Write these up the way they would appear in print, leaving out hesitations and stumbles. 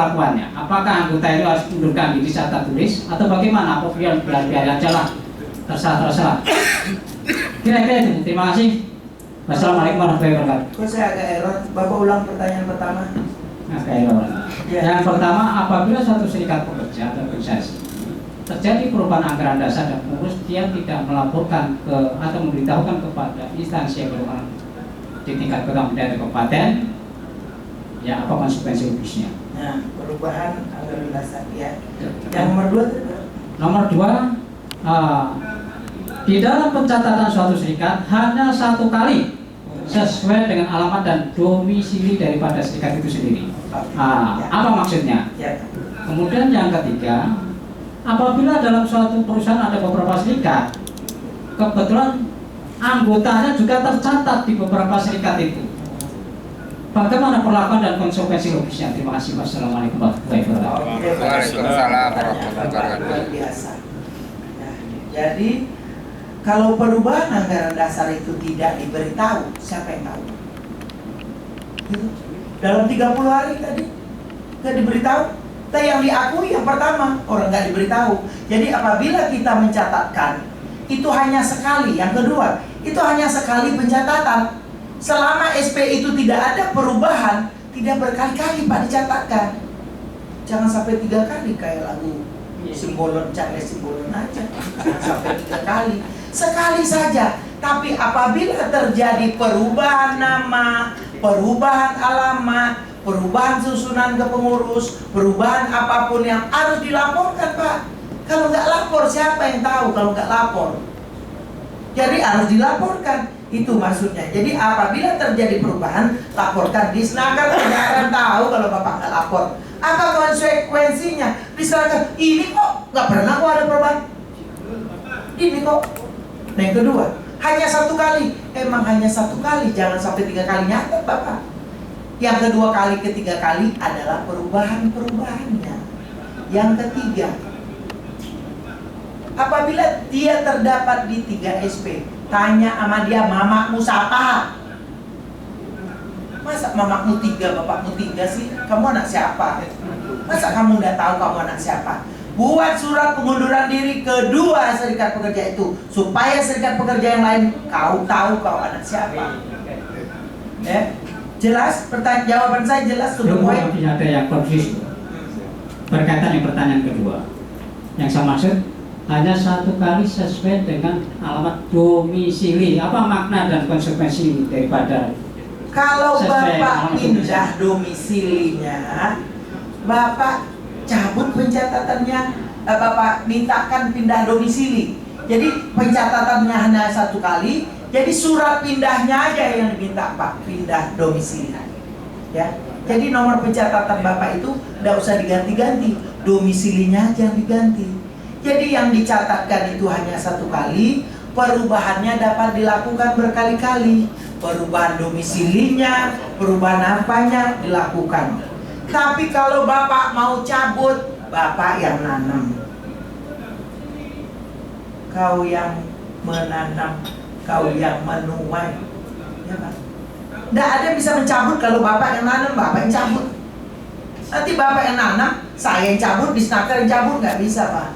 perlakuannya? Apakah anggota itu harus mundurkan diri secara tulis atau bagaimana? Apa biar aja lah, terserah. Kira-kira itu. Terima kasih. Wassalamualaikum warahmatullahi wabarakatuh. Kok saya agak error? Bapak ulang pertanyaan pertama. Agak error. Ya. Yang pertama, apabila suatu serikat pekerja atau organisasi terjadi perubahan anggaran dasar dan pengurus, dia tidak melaporkan ke atau memberitahukan kepada instansi yang berwenang di tingkat kota dan kabupaten, ya apa konsekuensi logisnya? Nah, perubahan anggaran dasar ya. Yang nomor 2 itu? Nomor 2, di dalam pencatatan suatu serikat hanya 1 kali sesuai dengan alamat dan domisili daripada serikat itu sendiri. Apa maksudnya? Ya. Kemudian yang ketiga, apabila dalam suatu perusahaan ada beberapa serikat, kebetulan anggotanya juga tercatat di beberapa serikat itu, bagaimana perlakuan dan konsekuensi logisnya? Terima kasih. Wassalamualaikum warahmatullahi wabarakatuh. Waalaikumsalam warahmatullahi wabarakatuh. Luar biasa. Nah, jadi kalau perubahan anggaran dasar itu tidak diberitahu, siapa yang tahu? Gitu. Dalam 30 hari tadi nggak diberitahu. Tapi yang diakui yang pertama orang nggak diberitahu. Jadi apabila kita mencatatkan itu hanya sekali. Yang kedua itu hanya sekali pencatatan. Selama SP itu tidak ada perubahan, tidak berkali-kali Pak dicatatkan. Jangan sampai 3 kali kayak lagu Simbolon, Charles Simbolon aja. Jangan sampai 3 kali. Sekali saja. Tapi apabila terjadi perubahan nama, perubahan alamat, perubahan susunan kepengurus, perubahan apapun yang harus dilaporkan Pak. Kalau nggak lapor siapa yang tahu kalau nggak lapor? Jadi harus dilaporkan. Itu maksudnya. Jadi apabila terjadi perubahan, laporkan di Snaker. Nggak akan tahu kalau Bapak nggak lapor. Apa konsekuensinya? Misalkan ini kok nggak pernah kok ada perubahan. Ini kok. Nah yang kedua, hanya 1 kali. Emang hanya 1 kali, jangan sampai 3 kali nyatet Bapak. Yang kedua kali, ketiga kali adalah perubahan-perubahannya. Yang ketiga, apabila dia terdapat di 3 SP, tanya sama dia, mamakmu siapa? Masa mamakmu 3, bapakmu 3 sih? Kamu anak siapa? Masa kamu nggak tahu kamu anak siapa? Buat surat pengunduran diri kedua serikat pekerja itu, supaya serikat pekerja yang lain kau tahu kau anak siapa. Ya? Jelas? Jawaban saya jelas sudah poin. Ada yang konfus berkaitan dengan pertanyaan kedua. Yang saya maksud hanya 1 kali sesuai dengan alamat domisili. Apa makna dan konsekuensi daripada? Kalau Bapak pindah domisilinya, Bapak cabut pencatatannya, Bapak mintakan pindah domisili. Jadi pencatatannya hanya 1 kali. Jadi surat pindahnya aja yang diminta Pak, pindah domisili. Ya. Jadi nomor pencatatan Bapak itu tidak usah diganti-ganti, domisilinya aja yang diganti. Jadi yang dicatatkan itu hanya 1 kali, perubahannya dapat dilakukan berkali-kali. Perubahan domisilinya, perubahan apanya dilakukan. Tapi kalau Bapak mau cabut, Bapak yang nanam. Kau yang menanam, kau yang menuai, ya Pak. Nggak ada bisa mencabut kalau Bapak yang nanam, Bapak yang cabut. Nanti Bapak yang nanam, saya yang cabut, di Snaker yang cabut, nggak bisa Pak.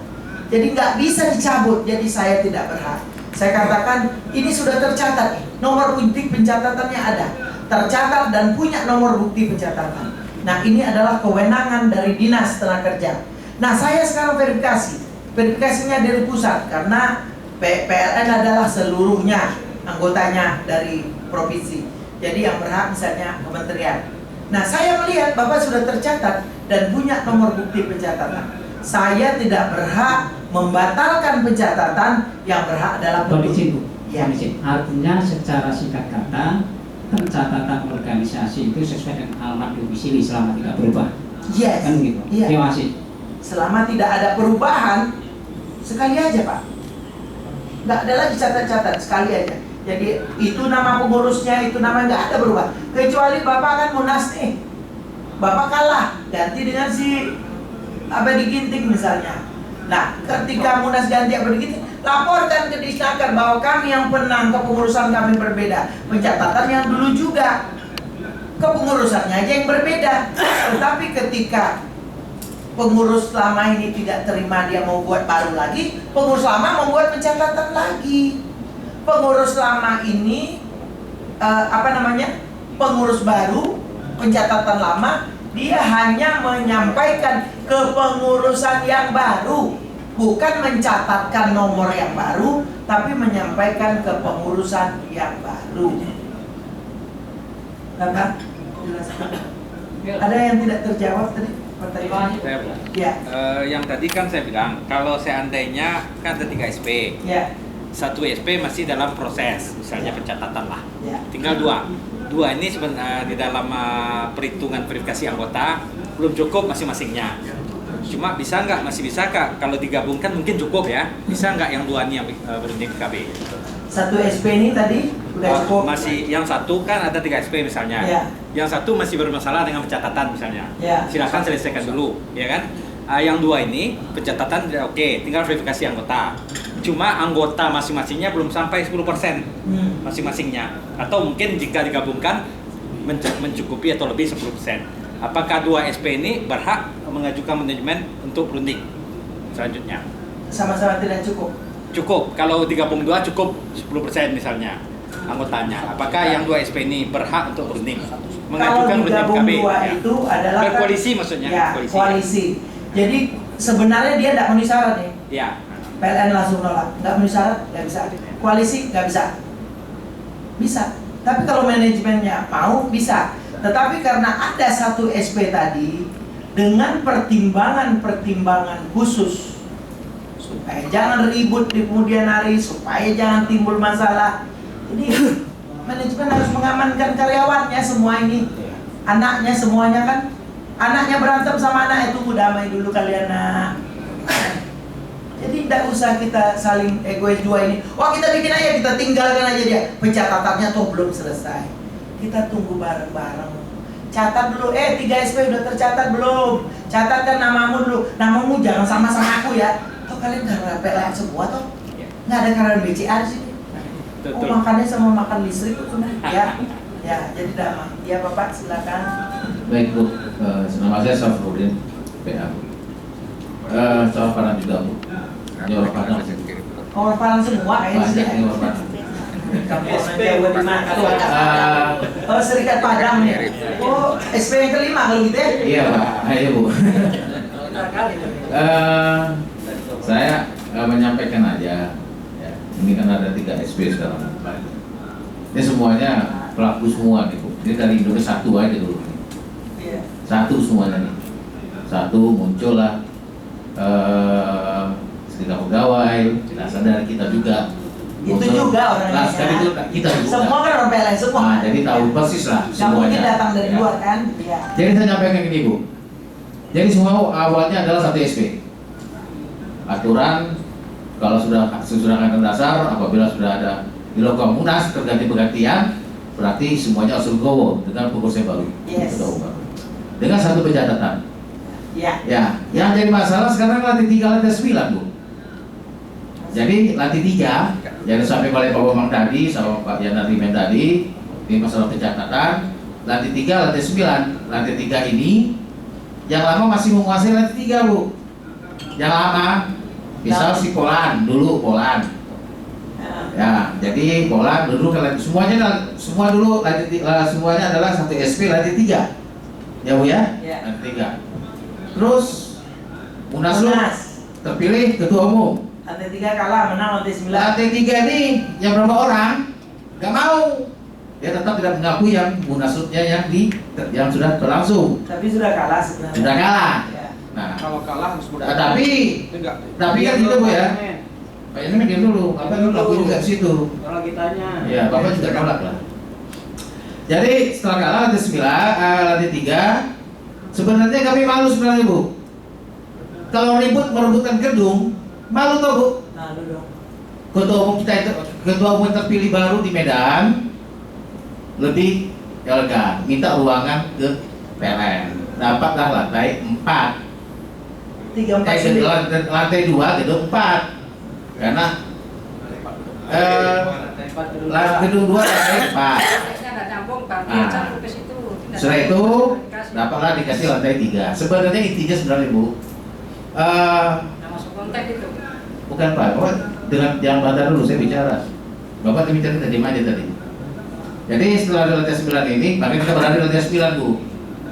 Jadi nggak bisa dicabut, jadi saya tidak berhak. Saya katakan ini sudah tercatat, nomor bukti pencatatannya ada, tercatat dan punya nomor bukti pencatatan. Nah ini adalah kewenangan dari Dinas Tenaga Kerja. Nah saya sekarang verifikasinya dari pusat karena PLN adalah seluruhnya anggotanya dari provinsi. Jadi yang berhak misalnya kementerian. Nah saya melihat Bapak sudah tercatat dan punya nomor bukti pencatatan. Saya tidak berhak membatalkan pencatatan, yang berhak adalah kondisi. Ya. Artinya secara singkat kata, pencatatan organisasi itu sesuai dengan alamat domisili selama tidak berubah. Yes. Kan begitu. Iya. Terima kasih. Selama tidak ada perubahan, sekali aja Pak. Nggak ada lagi catat-catat, sekali aja. Jadi itu nama pengurusnya, itu nama nggak ada berubah. Kecuali Bapak kan munas nih, Bapak kalah, ganti dengan si Abadi Ginting misalnya. Nah, ketika munas ganti Abadi Ginting, laporkan ke Disnaker bahwa kami yang menang, kepengurusan kami berbeda. Pencatatan yang dulu juga, kepengurusannya aja yang berbeda. Tetapi ketika pengurus lama ini tidak terima, dia mau buat baru lagi, pengurus lama membuat pencatatan lagi. Pengurus lama ini pengurus baru, pencatatan lama, dia hanya menyampaikan kepengurusan yang baru, bukan mencatatkan nomor yang baru, tapi menyampaikan kepengurusan yang baru. Bapak, jelaskan. Ada yang tidak terjawab tadi pertanyaan? Ya. Yang tadi kan saya bilang, kalau seandainya kan ada 3 SP, Ya. 1 SP masih dalam proses, misalnya pencatatan lah. Ya. Tinggal 2 ini sebenarnya di dalam perhitungan verifikasi anggota belum cukup masing-masingnya. Cuma bisa nggak, masih bisa kak, kalau digabungkan mungkin cukup ya. Bisa nggak yang 2 ini yang berunding PKB? 1 SP ini tadi udah cukup. Masih yang 1 kan ada 3 SP misalnya. Ya. Yang 1 masih bermasalah dengan pencatatan misalnya. Ya. Silakan selesaikan dulu, ya kan? Yang 2 ini pencatatan oke, tinggal verifikasi anggota. Cuma anggota masing-masingnya belum sampai 10% masing-masingnya. Atau mungkin jika digabungkan mencukupi atau lebih 10%. Apakah 2 SP ini berhak mengajukan manajemen untuk berunding selanjutnya? Sama-sama tidak cukup. Cukup, kalau digabung 2 cukup 10% misalnya anggotanya. Apakah yang 2 SP ini berhak untuk berunding? Mengajukan Kalau digabung berunding PKB? 2 Ya. itu adalah Berkoalisi maksudnya? Ya, koalisi. Jadi sebenarnya dia tidak memenuhi syarat nih. Ya. PLN langsung nolak, nggak memenuhi syarat, nggak bisa. Koalisi nggak bisa. Bisa. Tapi kalau manajemennya mau bisa. Tetapi karena ada 1 SP tadi dengan pertimbangan-pertimbangan khusus supaya jangan ribut di kemudian hari, supaya jangan timbul masalah. Jadi manajemen harus mengamankan karyawannya semua ini, anaknya semuanya kan. Anaknya berantem sama anak itu damai dulu kalian nak. Jadi tidak usah kita saling egois dua ini. Wah kita bikin aja, kita tinggalkan aja dia. Pencatatannya tuh belum selesai. Kita tunggu bareng-bareng. Catat dulu, 3 SP udah tercatat belum? Catatkan namamu dulu. Namamu jangan sama-sama aku ya. Toh kalian karena PLN semua toh? Nggak ada karena BCA di sini. Oh makannya sama makan listrik tuh ya. Ya jadi damai. Ya Bapak silakan. Baik Bu, nama saya Safrudin, PA. Soal Padang juga Bu. Ini orang Padang. Orang Padang semua kayaknya Banyak sih. ini orang Padang. SP oh Serikat Padang nih. Oh SP yang kelima kalau gitu ya? Iya Pak, ayo Bu. Saya menyampaikan aja. Ya, ini kan ada 3 SP sekarang. Ini semuanya pelaku semua nih Bu. Ini dari Indonesia 1 aja dulu. Iya. 1 semuanya nih. 1 muncul lah serikat pegawai, jenazah dari kita juga. Itu juga orangnya. Nah, sekali itu kita juga. Semua kan orang PLN semua. Nah, jadi tahu persis lah Gak mungkin semuanya. datang dari Ya. luar kan? Iya. Jadi saya nyampaikan gini Bu. Jadi semua awalnya adalah 1 SP. Aturan kalau sudah angkatan dasar, apabila sudah ada dilakukan munas pergantian, berarti semuanya harus legowo dengan pengurus yang baru. Yes. Ketua umum baru. Dengan 1 pencatatan. Iya. Ya, yang jadi masalah sekarang lantai 3, lantai 9 Bu. Jadi lantai 3, yang disampaikan oleh Pak Bambang tadi sama Pak Yana Rimen tadi, ini masalah pencatatan. Lantai 3, lantai 9. Lantai 3 ini yang lama masih menguasai lantai 3 Bu. Yang lama, misal si Polan dulu Polan. Ya, jadi Polan dulu kan semua dulu semuanya adalah 1 SP lantai 3. Ya Bu ya? Ya. Lantai 3. Terus Munaslup Munas. terpilih ketua umum. Lantai 3 kalah, menang lantai 9. Lantai 3 ini yang berapa orang nggak mau, dia tetap tidak mengakui yang munaslupnya yang sudah berlangsung, Tapi sudah kalah sebenarnya. sudah kalah. Ya. Nah, Kalau kalah harus mudah. tapi enggak. kan gitu Bu ya. Pak ini mikir dulu, apa itu laku juga di situ. Kalau kitanya. Ya, Bapak juga nolak lah. Jadi setelah kalah lantai 9, lantai 3, sebenarnya kami malu sebenarnya Bu. Kalau ribut merebutkan gedung, malu toh Bu. Nah, dulu. Ketua umum kita itu, ketua umum yang terpilih baru di Medan lebih elegan, minta ruangan ke PLN, dapatlah lantai 4, 3, 4, 9. lantai 2 gedung 4, karena gedung 2 lantai 4. Harusnya ada nyambung kan, Ah. campur ke situ. Setelah itu dapatlah dikasih lantai 3. Sebenarnya intinya sebenarnya Bu, masuk konteks itu. bukan Pak, Bapak dengan yang bandar dulu saya bicara. Bapak bicara tadi aja tadi. Jadi setelah ada lantai 9 ini, maka kita berada di lantai 9 Bu.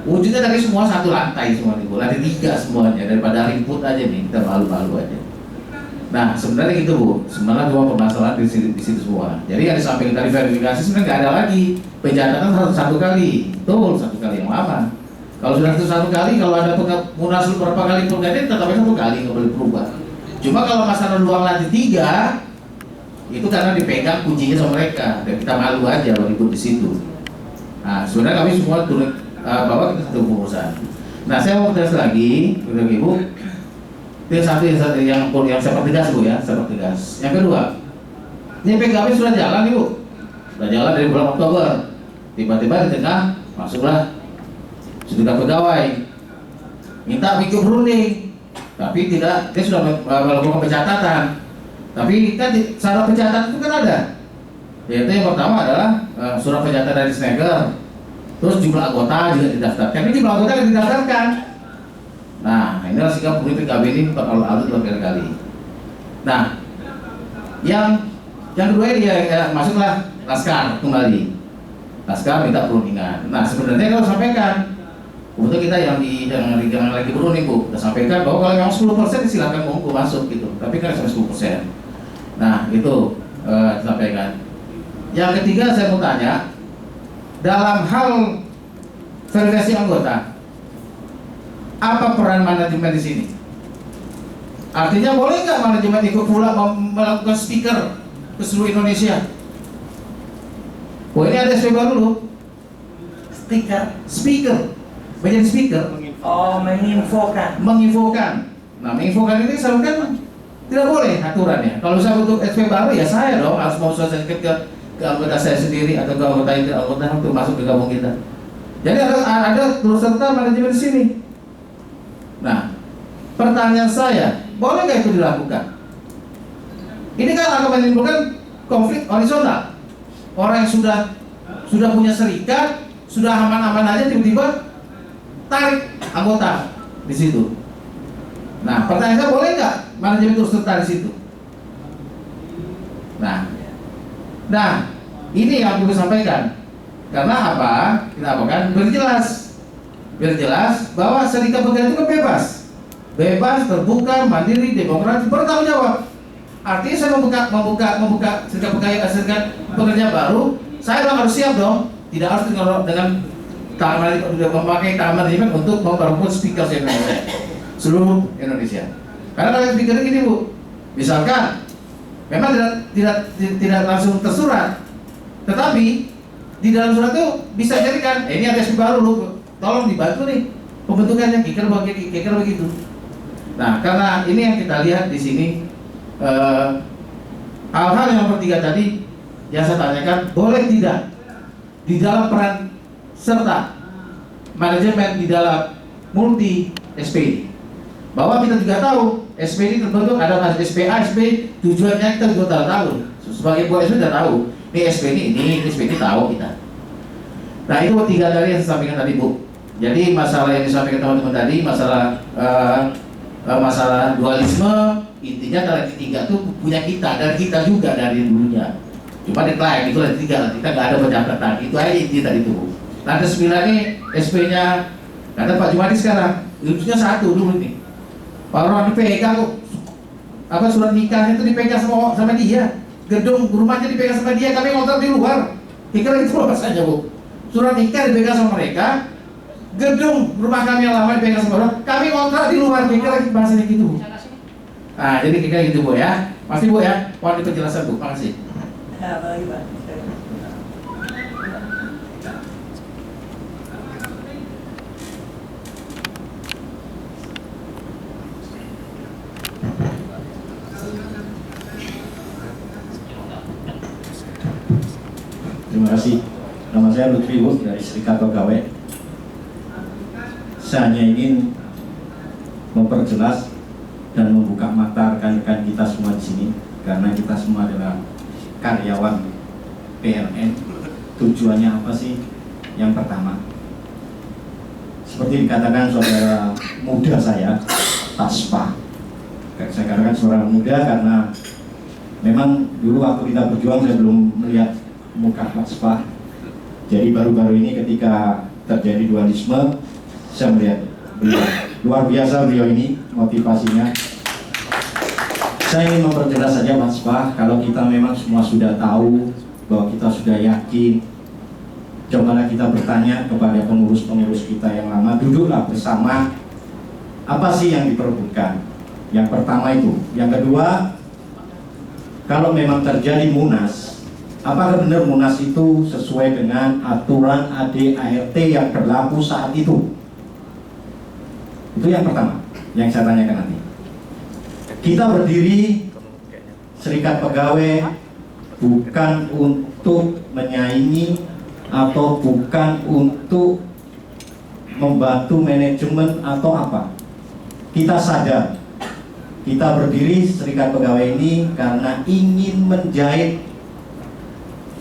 Wujudnya tadi semua satu lantai semua nih Bu, lantai 3 semuanya, daripada ribut aja nih, kita malu-malu aja. Nah sebenarnya gitu Bu, sebenarnya cuma permasalahan di situ semua. Jadi yang disampaikan tadi verifikasi sebenarnya nggak ada lagi, pencatatan satu kali, betul satu kali yang lama. Kalau sudah satu kali, kalau ada munaslup berapa kali pergantian, tetap satu kali nggak boleh berubah. Cuma kalau masalah ruang lantai 3 itu karena dipegang kuncinya sama mereka dan kita malu aja kalau ikut di situ. Nah sebenarnya kami semua turut bawa kita satu pengurusan. Nah saya mau tegas lagi, Ibu. Itu satu yang saya tegas Bu ya, saya tegas. Yang kedua, ini PKB sudah jalan Ibu, sudah jalan dari bulan Oktober. Tiba-tiba di tengah masuklah sudah pegawai, minta bikin berunding, tapi tidak, dia sudah melakukan pencatatan. Tapi kan syarat pencatatan itu kan ada, yaitu yang pertama adalah surat pencatatan dari Snaker, terus jumlah anggota juga didaftarkan. Ini jumlah anggota yang didaftarkan. Nah, inilah sikap politik PKB ini berkali-kali berkali-kali. Nah, yang kedua ini ya masuklah Laskar kembali. Laskar minta perundingan. Nah, sebenarnya kalau sampaikan, kebetulan kita yang lagi berunding Bu, kita sampaikan bahwa kalau memang 10% silakan monggo masuk gitu. Tapi kan sampai 10%. Nah, itu disampaikan. Yang ketiga saya mau tanya, dalam hal verifikasi anggota, apa peran manajemen di sini? Artinya boleh nggak manajemen ikut pula melakukan speaker ke seluruh Indonesia? Oh ini ada SP baru loh. Speaker, menjadi speaker. Oh, menginfokan. Nah, menginfokan ini selalu kan tidak boleh aturannya. Kalau saya untuk SP baru ya saya dong harus mau sosialisasikan ke anggota saya sendiri atau ke anggota untuk masuk ke gabung kita. Jadi ada turut serta manajemen di sini. Nah, pertanyaan saya, boleh nggak itu dilakukan? Ini kan akan menimbulkan konflik horizontal. Orang yang sudah punya serikat, sudah aman-aman aja tiba-tiba tarik anggota di situ. Nah, pertanyaan saya, boleh nggak manajemen terus serta di situ? Nah, ini yang perlu sampaikan. Karena apa? Kita kan biar jelas bahwa serikat pekerja itu kan bebas, terbuka, mandiri, demokratis, bertanggung jawab. Artinya saya membuka serikat pekerja baru, saya harus siap dong. Tidak harus dengan memakai tangan manajemen untuk memperkuat speaker seluruh Indonesia. Karena kalau speaker ini Bu, misalkan memang tidak langsung tersurat, tetapi di dalam surat itu bisa jadikan, ini ada SP baru lu, tolong dibantu nih pembentukannya kira begitu. Nah, karena ini yang kita lihat di sini hal-hal yang ketiga tadi yang saya tanyakan, boleh tidak di dalam peran serta manajemen di dalam multi SPD, bahwa kita juga tahu SPD terbentuk ada SPA, SP tujuannya kita juga tahu. Sebagai buah SPD sudah tahu. Ini SPD tahu kita. Nah itu tiga dari yang saya sampaikan tadi Bu. Jadi masalah yang disampaikan teman-teman tadi, masalah dualisme, intinya lantai 3 itu punya kita dan kita juga dari dulunya. Cuma decline itu lantai 3, kita nggak ada pencatatan. Itu aja inti tadi itu Bu. Lantai 9 ini SP-nya kata Pak Jumadi sekarang, harusnya 1 dulu nih. Pak orang dipegang kok, surat nikahnya itu dipegang sama dia. Gedung rumahnya dipegang sama dia, kami ngontrak di luar. Kira itu bahasanya Bu. Surat nikah dipegang sama mereka, gedung rumah kami yang lama dipegang sama orang, kami ngontrak di luar. Kira bahasanya gitu Bu. Nah jadi kira gitu Bu ya. Masih Bu ya, mohon penjelasan Bu, makasih. Ya, baik Pak. Terima kasih. Nama saya Lutfi Bu dari Serikat Pegawai. Saya hanya ingin memperjelas dan membuka mata rekan-rekan kita semua di sini, karena kita semua adalah karyawan PLN. Tujuannya apa sih? Yang pertama, seperti dikatakan saudara muda saya, Pak Spa. Saya katakan saudara muda karena memang dulu waktu kita berjuang saya belum melihat muka Pak Spa. Jadi baru-baru ini ketika terjadi dualisme, saya melihat beliau. Luar biasa beliau ini motivasinya. Saya ingin memperjelas saja Mas Pak, kalau kita memang semua sudah tahu bahwa kita sudah yakin, cobalah kita bertanya kepada pengurus-pengurus kita yang lama, duduklah bersama, apa sih yang diperebutkan? Yang pertama itu. Yang kedua, kalau memang terjadi munas, apakah benar munas itu sesuai dengan aturan AD/ART yang berlaku saat itu? Itu yang pertama, yang saya tanyakan nanti. Kita berdiri serikat pegawai bukan untuk menyaingi atau bukan untuk membantu manajemen atau apa. Kita sadar kita berdiri serikat pegawai ini karena ingin menjahit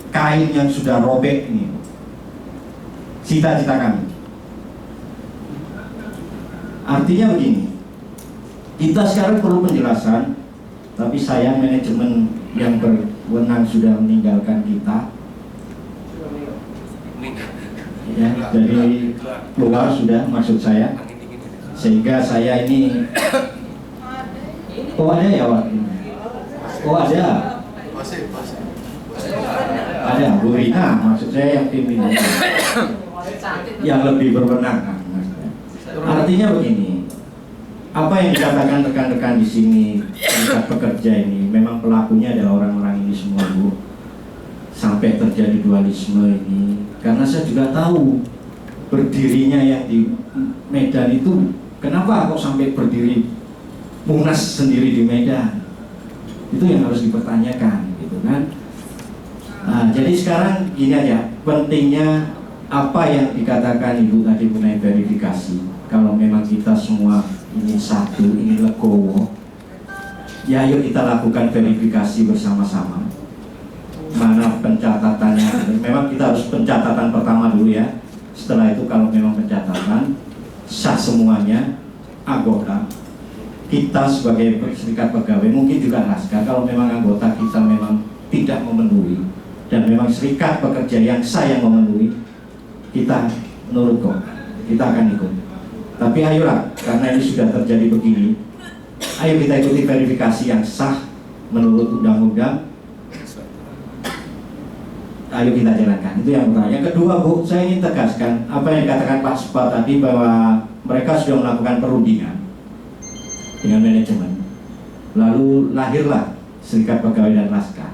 kain yang sudah robek ini. Cita-cita kami. Artinya begini, kita sekarang perlu penjelasan, tapi sayang manajemen yang berwenang sudah meninggalkan kita. Ya, dari luar sudah maksud saya, sehingga saya ini, oh ada ya Wak? Oh ada Bu Rina, maksud saya yang pimpinan, yang lebih berwenang. Artinya begini, apa yang dikatakan rekan-rekan di sini, serikat pekerja ini, memang pelakunya adalah orang-orang ini semua Bu. Sampai terjadi dualisme ini, karena saya juga tahu berdirinya yang di Medan itu, kenapa kok sampai berdiri munas sendiri di Medan? Itu yang harus dipertanyakan, gitu kan? Nah, jadi sekarang gini aja, pentingnya apa yang dikatakan Ibu tadi mengenai verifikasi. Kalau memang kita semua ini satu, ini legowo, ya ayo kita lakukan verifikasi bersama-sama. Mana pencatatannya? Memang kita harus pencatatan pertama dulu ya. Setelah itu kalau memang pencatatan sah semuanya anggota, kita sebagai serikat pegawai, mungkin juga Laskar, kalau memang anggota kita memang tidak memenuhi dan memang serikat pekerja yang sah yang memenuhi, kita nurut kok, kita akan ikut. Tapi ayolah, karena ini sudah terjadi begini, ayo kita ikuti verifikasi yang sah menurut undang-undang. Ayo kita jalankan. Itu yang pertama. Yang kedua Bu, saya ingin tegaskan apa yang dikatakan Pak Spa tadi, bahwa mereka sudah melakukan perundingan dengan manajemen. Lalu lahirlah Serikat Pegawai dan Laskar,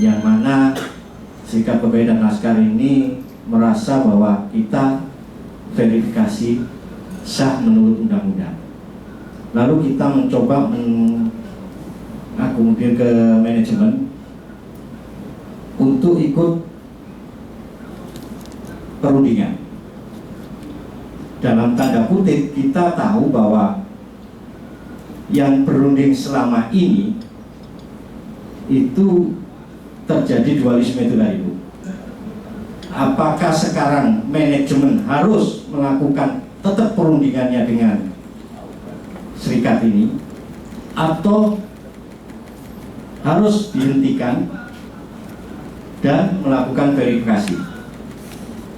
yang mana Serikat Pegawai dan Laskar ini merasa bahwa kita verifikasi sah menurut undang-undang. Lalu kita mencoba mengakomodir ke manajemen untuk ikut perundingan. Dalam tanda kutip, kita tahu bahwa yang berunding selama ini itu terjadi dualisme itu tadi Bu. Apakah sekarang manajemen harus melakukan tetap perundingannya dengan serikat ini, atau harus dihentikan dan melakukan verifikasi?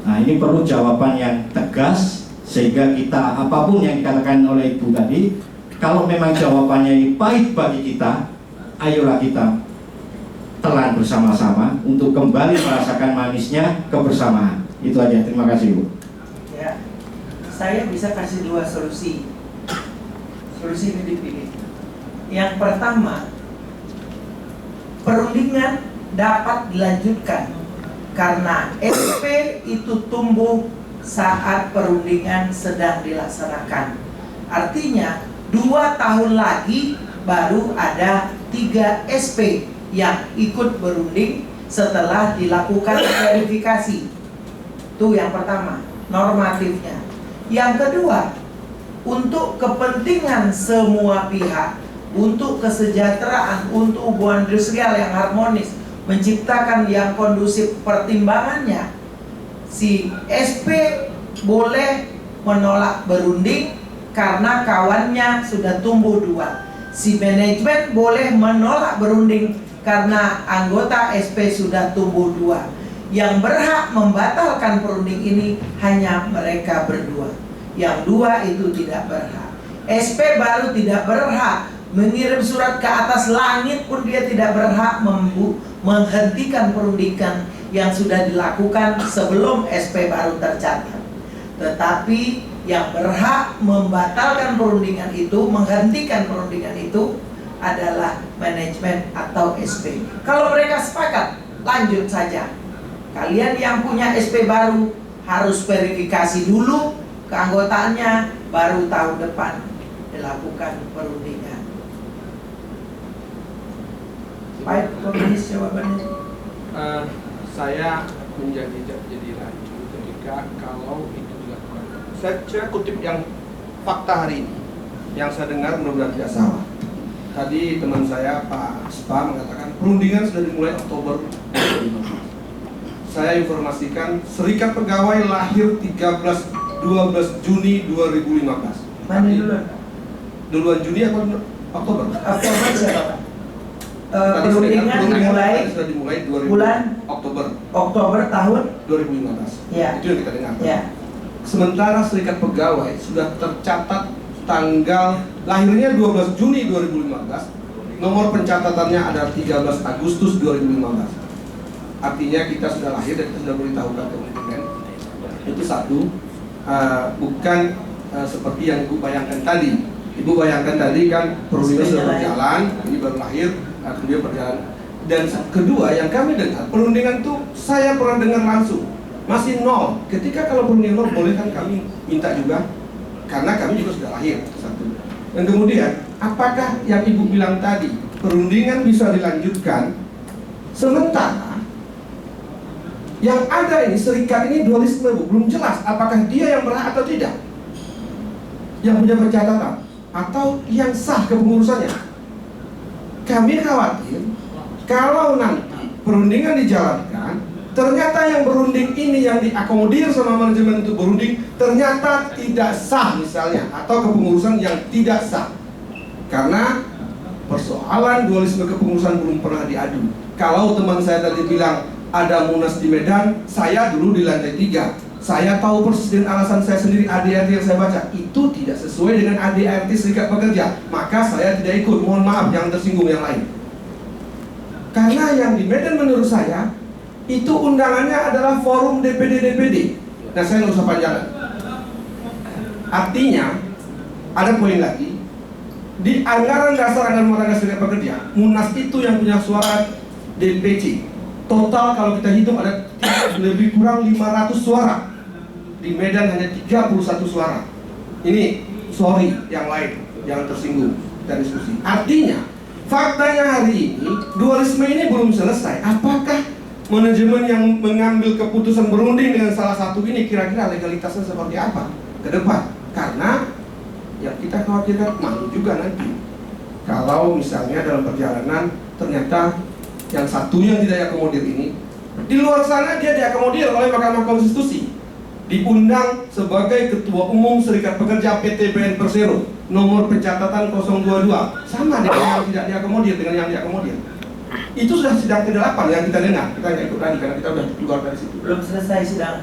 Nah, ini perlu jawaban yang tegas, sehingga kita, apapun yang dikatakan oleh Ibu tadi, kalau memang jawabannya ini pahit bagi kita, ayolah kita telan bersama-sama untuk kembali merasakan manisnya kebersamaan. Itu aja, terima kasih Bu. Ya, saya bisa kasih dua solusi. Solusi ini dipilih. Yang pertama, perundingan dapat dilanjutkan karena SP itu tumbuh saat perundingan sedang dilaksanakan. Artinya 2 tahun lagi baru ada 3 SP yang ikut berunding setelah dilakukan verifikasi. Itu yang pertama, normatifnya. Yang kedua, untuk kepentingan semua pihak, untuk kesejahteraan, untuk hubungan industrial yang harmonis, menciptakan yang kondusif, pertimbangannya si SP boleh menolak berunding karena kawannya sudah tumbuh 2. Si manajemen boleh menolak berunding karena anggota SP sudah tumbuh 2. Yang berhak membatalkan perunding ini hanya mereka berdua. Yang 2 itu tidak berhak. SP baru tidak berhak mengirim surat ke atas langit pun dia tidak berhak menghentikan perundingan yang sudah dilakukan sebelum SP baru tercatat. Tetapi yang berhak membatalkan perundingan itu, menghentikan perundingan itu adalah manajemen atau SP. Kalau mereka sepakat, lanjut saja. Kalian yang punya SP baru harus verifikasi dulu keanggotaannya, baru tahun depan dilakukan perundingan. Baik, komunis jawabannya. Saya menjadi rancu ketika kalau itu dilakukan. Saya kutip yang fakta hari ini, yang saya dengar mudah-mudahan tidak salah. Tadi teman saya Pak Spa mengatakan perundingan sudah dimulai Oktober 2015. Saya informasikan Serikat Pegawai lahir 12 Juni 2015. Mana duluan? Duluan Juni atau Oktober? Oktober siapa? Tadi Perundingan sudah dimulai 2000 bulan Oktober tahun 2015. Ya. Itu yang kita dengar. Ya. Sementara Serikat Pegawai sudah tercatat tanggal lahirnya 12 Juni 2015. Nomor pencatatannya adalah 13 Agustus 2015. Artinya kita sudah lahir dan kita sudah beritahukan ke manajemen. Itu satu. Bukan seperti yang Ibu bayangkan tadi. Ibu bayangkan tadi kan perundingan sudah berjalan, ini baru lahir, kemudian berjalan. Dan kedua yang kami dengar, perundingan itu saya pernah dengar langsung masih 0. Ketika kalau perundingan 0 boleh kan kami minta juga, karena kami juga sudah lahir. Satu. Dan kemudian apakah yang Ibu bilang tadi perundingan bisa dilanjutkan sementara yang ada ini serikat ini dualisme, Bu, belum jelas apakah dia yang berhak atau tidak, yang punya pencatatan atau yang sah kepengurusannya. Kami khawatir kalau nanti perundingan dijalankan, ternyata yang berunding ini yang diakomodir sama manajemen untuk berunding ternyata tidak sah misalnya, atau kepengurusan yang tidak sah. Karena persoalan dualisme kepengurusan belum pernah diadu. Kalau teman saya tadi bilang ada munas di Medan, saya dulu di lantai 3. Saya tahu persis dengan alasan saya sendiri ADART yang saya baca itu tidak sesuai dengan ADART Serikat Pekerja, maka saya tidak ikut. Mohon maaf, jangan tersinggung yang lain. Karena yang di Medan menurut saya itu undangannya adalah forum DPD. Nah, saya nggak usah panjangkan. Artinya ada poin lagi di anggaran dasar anggaran rumah tangga Serikat Pekerja, munas itu yang punya suara DPC. Total kalau kita hitung ada lebih kurang 500 suara. Di Medan hanya 31 suara. Ini sorry yang lain, jangan tersinggung dan diskusi. Artinya faktanya hari ini dualisme ini belum selesai. Apakah manajemen yang mengambil keputusan berunding dengan salah satu ini kira-kira legalitasnya seperti apa ke depan? Karena yang kita khawatirkan malu juga nanti kalau misalnya dalam perjalanan ternyata yang satunya tidak diakomodir ini, di luar sana dia diakomodir oleh Mahkamah Konstitusi, diundang sebagai Ketua Umum Serikat Pekerja PT BN Persero, nomor pencatatan 022, sama dengan yang tidak diakomodir dengan yang diakomodir. Itu sudah sidang ke-8 yang kita dengar. Kita nggak ikut tadi karena kita sudah keluar dari situ. Belum selesai sidang.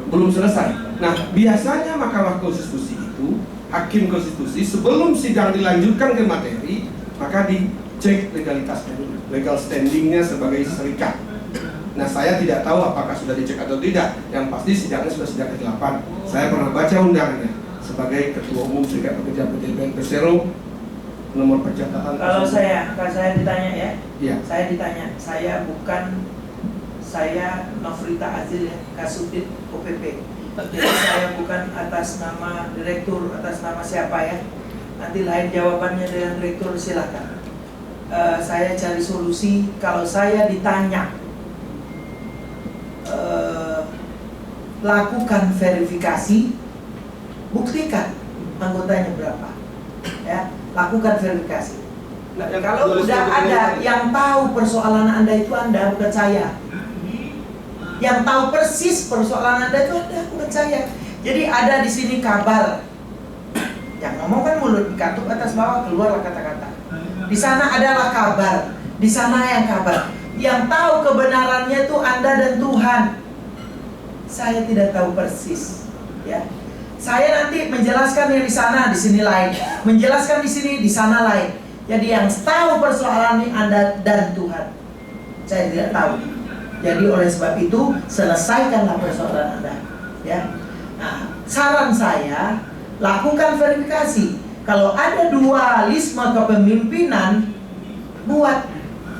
Belum selesai. Nah, biasanya Mahkamah Konstitusi itu, hakim konstitusi sebelum sidang dilanjutkan ke materi, maka dicek legalitasnya dulu, legal standingnya sebagai serikat. Nah, saya tidak tahu apakah sudah dicek atau tidak. Yang pasti sidangnya sudah sidang ke-8. Saya pernah baca undangannya sebagai Ketua Umum Serikat Pekerja PT BN Persero, nomor pencatatan. Kalau saya ditanya ya, iya. Saya ditanya, saya Nofrita Azil ya, Kasubdit OPP. Jadi saya bukan atas nama direktur, atas nama siapa ya. Nanti lain jawabannya dengan direktur, silakan. Saya cari solusi. Kalau saya ditanya, lakukan verifikasi, buktikan anggotanya berapa, ya, lakukan verifikasi. Nah, Kalau sudah ada yang tahu persoalan Anda itu Anda, bukan saya. Yang tahu persis persoalan Anda itu Anda, bukan saya. Jadi ada di sini kabar. Yang ngomong kan mulut, dikatuk atas bawah, keluarlah kata-kata. Di sana adalah kabar, di sana yang kabar. Yang tahu kebenarannya itu Anda dan Tuhan. Saya tidak tahu persis, ya. Saya nanti menjelaskan yang di sana, di sini lain. Menjelaskan di sini, di sana lain. Jadi yang tahu persoalan ini Anda dan Tuhan. Saya tidak tahu. Jadi oleh sebab itu selesaikanlah persoalan Anda, ya. Nah, saran saya, lakukan verifikasi. Kalau ada dualisme kepemimpinan, buat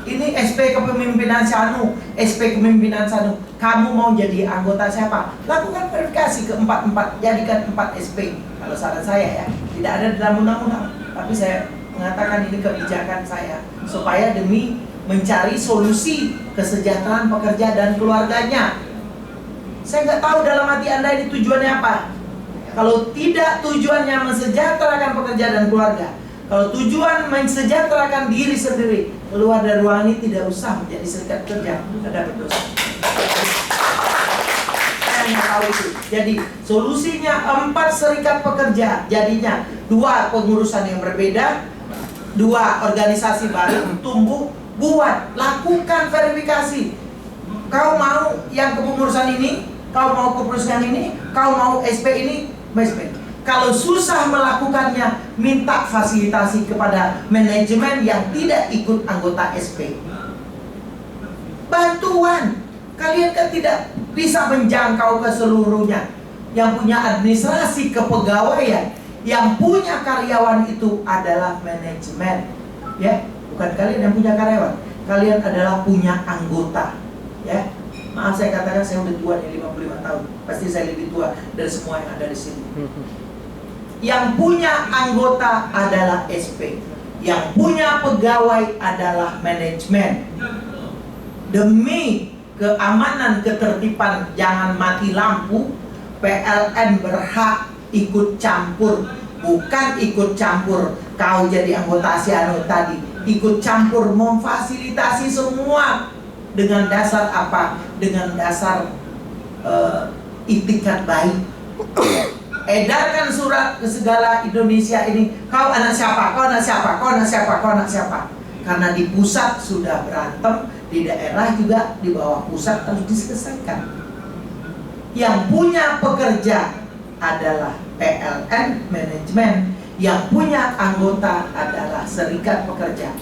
ini SP kepemimpinan Sanu, SP kepemimpinan Sanu. Kamu mau jadi anggota siapa? Lakukan verifikasi ke 4-4, jadikan 4 SP. Kalau saran saya, ya, tidak ada dalam undang-undang, tapi saya mengatakan ini kebijakan saya supaya demi mencari solusi kesejahteraan pekerja dan keluarganya. Saya nggak tahu dalam hati Anda ini tujuannya apa. Kalau tidak tujuannya mensejahterakan pekerja dan keluarga, kalau tujuan mensejahterakan diri sendiri, keluar dari ruangan ini tidak usah menjadi serikat kerja, ada berdosa. Saya nggak tahu itu. Jadi solusinya 4 serikat pekerja, jadinya 2 pengurusan yang berbeda, 2 organisasi baru tumbuh. Buat, lakukan verifikasi. Kau mau yang kepengurusan ini, kau mau kepengurusan ini, kau mau SP ini, SP. Kalau susah melakukannya, minta fasilitasi kepada manajemen yang tidak ikut anggota SP. Bantuan. Kalian kan tidak bisa menjangkau keseluruhnya. Yang punya administrasi kepegawaian, yang punya karyawan itu adalah manajemen, ya. Bukan kalian yang punya karyawan, kalian adalah punya anggota, ya. Maaf saya katakan saya udah tua nih, 55 tahun. Pasti saya lebih tua dari semua yang ada di sini. Yang punya anggota adalah SP, yang punya pegawai adalah manajemen. Demi keamanan ketertiban, jangan mati lampu, PLN berhak ikut campur. Bukan ikut campur kau jadi anggota Siano tadi, ikut campur memfasilitasi semua. Dengan dasar apa? Dengan dasar itikat baik. Edarkan surat ke segala Indonesia ini, kau anak siapa, kau anak siapa, kau anak siapa, kau anak siapa. Karena di pusat sudah berantem, di daerah juga di bawah pusat harus diselesaikan. Yang punya pekerja adalah PLN, manajemen. Yang punya anggota adalah serikat pekerja.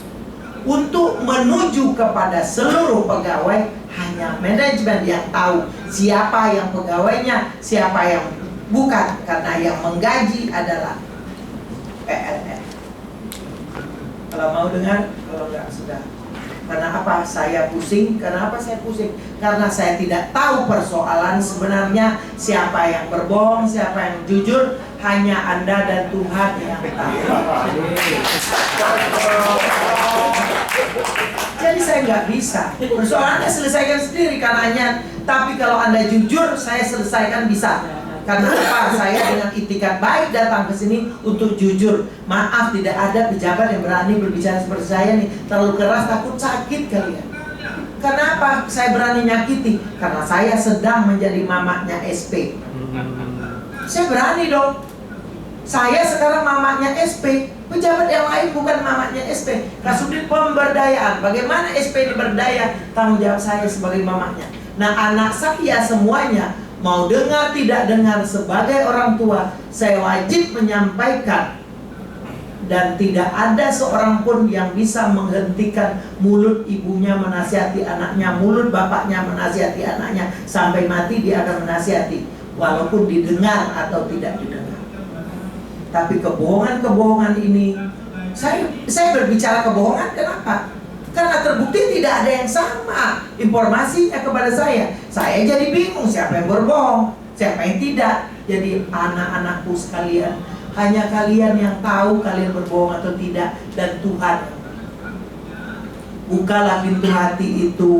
Untuk menuju kepada seluruh pegawai, hanya manajemen yang tahu siapa yang pegawainya, siapa yang bukan. Karena yang menggaji adalah PLN. Kalau mau dengar, kalau enggak sudah. Karena apa saya pusing? Karena apa saya pusing? Karena saya tidak tahu persoalan sebenarnya, siapa yang berbohong, siapa yang jujur. Hanya Anda dan Tuhan yang tahu. Jadi saya nggak bisa. Persoalannya selesaikan sendiri karenanya. Tapi kalau Anda jujur, saya selesaikan bisa. Karena apa? Saya dengan itikat baik datang ke sini untuk jujur. Maaf, tidak ada pejabat yang berani berbicara seperti saya nih. Terlalu keras, takut sakit kalian. Kenapa saya berani nyakiti? Karena saya sedang menjadi mamanya SP. Saya berani dong. Saya sekarang mamanya SP. Pejabat yang lain bukan mamanya SP. Kasubdit pemberdayaan. Bagaimana SP ini berdaya? Tanggung jawab saya sebagai mamanya. Nah, anak saya semuanya, mau dengar tidak dengar, sebagai orang tua, saya wajib menyampaikan. Dan tidak ada seorang pun yang bisa menghentikan mulut ibunya menasihati anaknya, mulut bapaknya menasihati anaknya. Sampai mati dia akan menasihati, walaupun didengar atau tidak didengar. Tapi kebohongan-kebohongan ini, saya berbicara kebohongan, kenapa? Karena terbukti tidak ada yang sama informasinya kepada saya. Saya jadi bingung siapa yang berbohong, siapa yang tidak. Jadi anak-anakku sekalian, hanya kalian yang tahu kalian berbohong atau tidak, dan Tuhan. Bukalah pintu hati itu,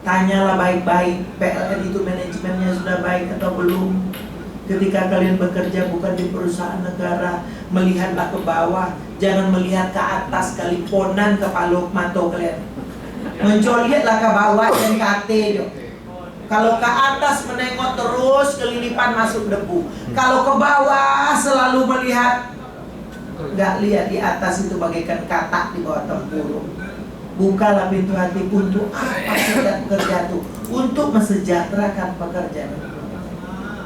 tanyalah baik-baik, PLN itu manajemennya sudah baik atau belum. Ketika kalian bekerja bukan di perusahaan negara, melihatlah ke bawah, jangan melihat ke atas kaliponan kepala mato kalian. Mencoliatlah ke bawah dan kate. Kalau ke atas menengok terus, kelilipan masuk debu. Kalau ke bawah selalu melihat, nggak lihat di atas itu bagaikan katak di bawah tempurung. Bukalah pintu hati untuk apa saja pekerja itu, untuk mesejahterakan pekerja.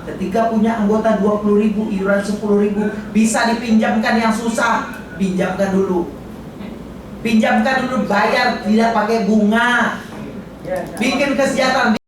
Ketika punya anggota 20.000, iuran 10.000, bisa dipinjamkan yang susah, pinjamkan dulu. Pinjamkan dulu, bayar tidak pakai bunga. Bikin kesejahteraan.